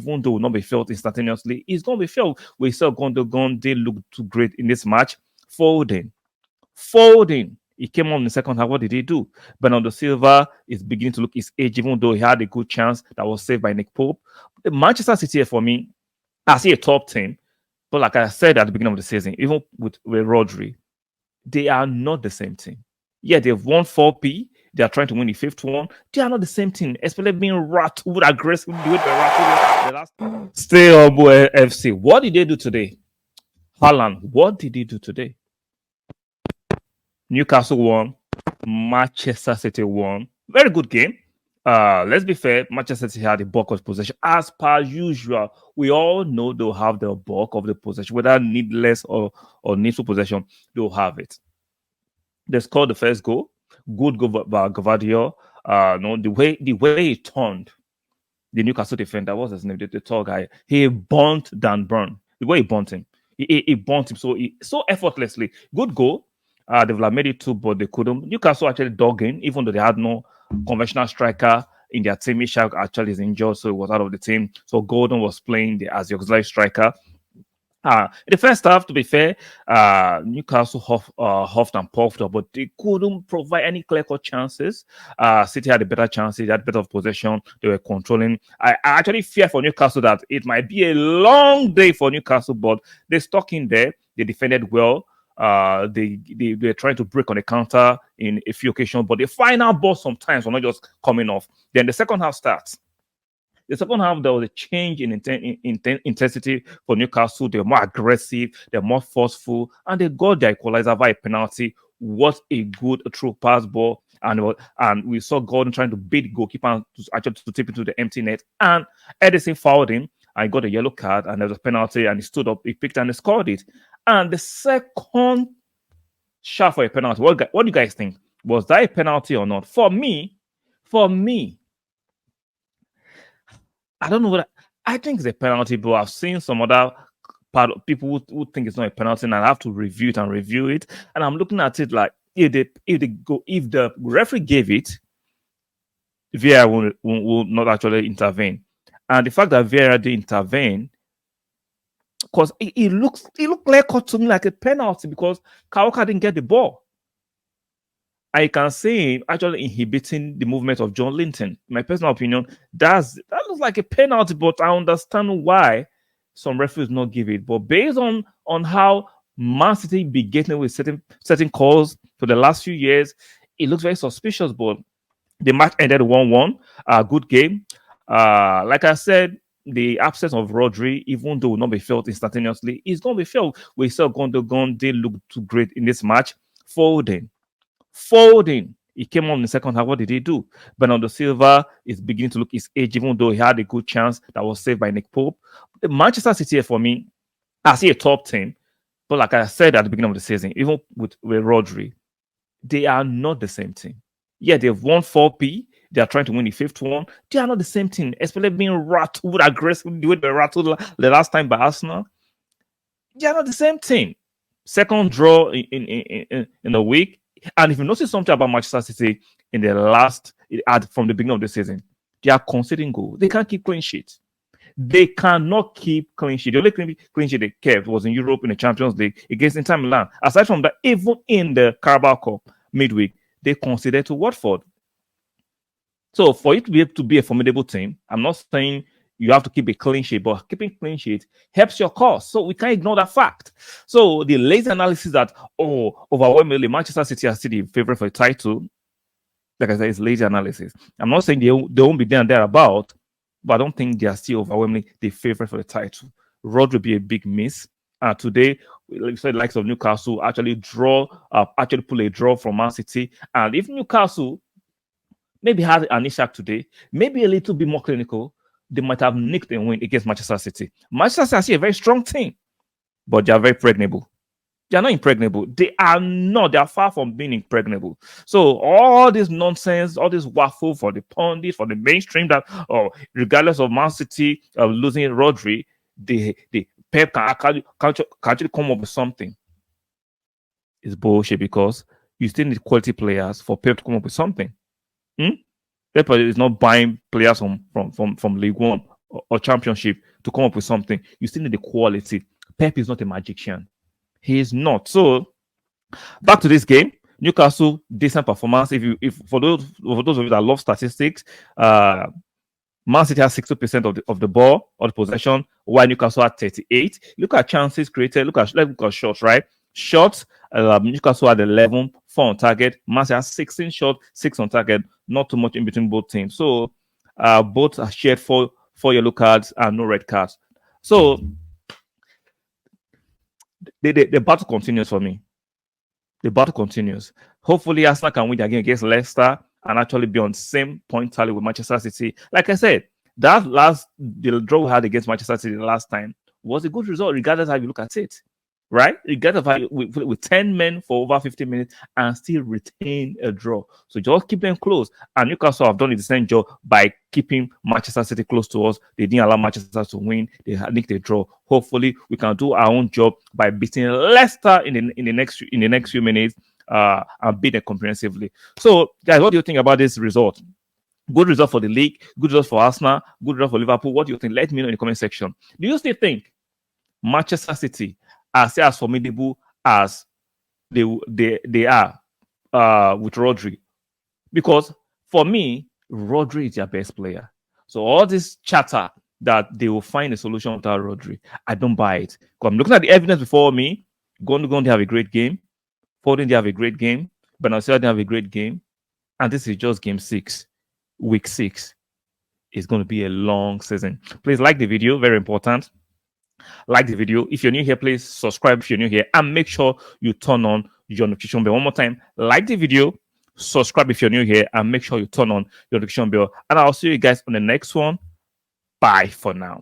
even though it will not be felt instantaneously, it's going to be felt. We saw Gundogan did look too great in this match, folding. He came on in the second half. What did he do? Bernardo Silva is beginning to look his age, even though he had a good chance that was saved by Nick Pope. Manchester City, for me, I see a top team. But like I said at the beginning of the season, even with Rodri, they are not the same team. Yeah, they've won 4P. They are trying to win the fifth one. They are not the same team, especially being rattled aggressively with the rattled the last. Stay up, FC. What did they do today? Haaland, what did he do today? Newcastle won. Manchester City won. Very good game. Let's be fair. Manchester City had the bulk of possession as per usual. We all know they'll have the bulk of the possession, whether needless or needful possession, they'll have it. They scored the first goal. Good goal by Gvardiol. No, the way he turned the Newcastle defender, what's his name? The tall guy. He burnt Dan Burn. The way he burnt him. He burnt him so effortlessly. Good goal. They've made it two, but they couldn't. Newcastle actually dug in, even though they had no conventional striker in their team. Ishak actually is injured, so he was out of the team. So Gordon was playing as the auxiliary striker. In the first half, to be fair, Newcastle huffed and puffed up, but they couldn't provide any clear-cut chances. City had a better chances, they had better possession, they were controlling. I actually fear for Newcastle that it might be a long day for Newcastle, but they stuck in there, they defended well. They were trying to break on the counter in a few occasions, but the final ball sometimes were not just coming off. Then the second half starts. The second half, there was a change in intensity for Newcastle. They were more aggressive, they're more forceful, and they got their equalizer via penalty. What a good true pass ball. And we saw Gordon trying to beat the goalkeeper to tip into the empty net. And Edison fouled him and got a yellow card, and there was a penalty, and he stood up, he picked and he scored it. And the second shot for a penalty, what do you guys think? Was that a penalty or not? For me, I don't know I think it's a penalty, but I've seen some other part of people who think it's not a penalty, and I have to review it. And I'm looking at it like if the referee gave it, VAR will not actually intervene. And the fact that VAR did intervene, because it looked clear cut to me like a penalty because Kaoka didn't get the ball. I can see him actually inhibiting the movement of John Linton. In my personal opinion, that looks like a penalty, but I understand why some referees not give it. But based on how Man City be getting with certain calls for the last few years, it looks very suspicious. But the match ended 1-1. Good game. Like I said, the absence of Rodri, even though it will not be felt instantaneously, is going to be felt. We saw Gundogan did look too great in this match, folding. He came on in the second half. What did he do? Bernardo Silva is beginning to look his age, even though he had a good chance that was saved by Nick Pope. Manchester City, for me, I see a top team. But like I said at the beginning of the season, even with Rodri, they are not the same team. Yeah, they've won 4P. They are trying to win the fifth one. They are not the same team, especially being rattled aggressively the way they were rattled the last time by Arsenal. They are not the same team. Second draw in a week. And if you notice something about Manchester City in the from the beginning of the season, they are conceding goals. They can't keep clean sheets. They cannot keep clean sheet. The only clean sheet they kept was in Europe in the Champions League against Inter Milan. Aside from that, even in the Carabao Cup midweek, they conceded to Watford. So for it to be able to be a formidable team, I'm not saying you have to keep a clean sheet, but keeping clean sheet helps your cause. So we can't ignore that fact. So the lazy analysis that, overwhelmingly, Manchester City are still the favorite for the title, like I said, it's lazy analysis. I'm not saying they won't be there and thereabout, but I don't think they are still overwhelmingly the favorite for the title. Rod will be a big miss. Today, like you said, likes of Newcastle actually pull a draw from Man City. And if Newcastle maybe had an Ishak today, maybe a little bit more clinical, they might have nicked a win against Manchester City. Manchester City is a very strong team, but they are very impregnable. They are not impregnable. They are not. They are far from being impregnable. So all this nonsense, all this waffle for the pundits, for the mainstream that, regardless of Man City losing Rodri, the Pep can actually come up with something. It's bullshit because you still need quality players for Pep to come up with something. Pep is not buying players from League One or championship to come up with something. You still need the quality. Pep is not a magician. He is not. So back to this game. Newcastle decent performance. If for those of you that love statistics, Man City has 60% of the ball or the possession, while Newcastle had 38. Look at chances created. Let's look at shots, right? Shots. Newcastle had 11, 4 on target. Man City has 16 shots, 6 on target. Not too much in between both teams. So both are shared four yellow cards and no red cards. So the battle continues for me. The battle continues. Hopefully, Arsenal can win the game against Leicester and actually be on the same point tally with Manchester City. Like I said, the draw we had against Manchester City the last time was a good result, regardless of how you look at it. Right? Regardless of how with 10 men for over 50 minutes and still retain a draw. So just keep them close. And Newcastle have done the same job by keeping Manchester City close to us. They didn't allow Manchester to win. They nicked the draw. Hopefully, we can do our own job by beating Leicester in the next few minutes and beat them comprehensively. So, guys, what do you think about this result? Good result for the league. Good result for Arsenal. Good result for Liverpool. What do you think? Let me know in the comment section. Do you still think Manchester City are still as formidable as they are with Rodri? Because for me, Rodri is their best player. So all this chatter that they will find a solution without Rodri, I don't buy it. Because I'm looking at the evidence before me. Gundogan, they have a great game. Foden, they have a great game. Benacer, they have a great game. And this is just game 6, week 6. It's going to be a long season. Please like the video, very important. Like the video. If you're new here, please subscribe if you're new here, and make sure you turn on your notification bell. One more time, like the video, subscribe if you're new here, and make sure you turn on your notification bell. And I'll see you guys on the next one. Bye for now.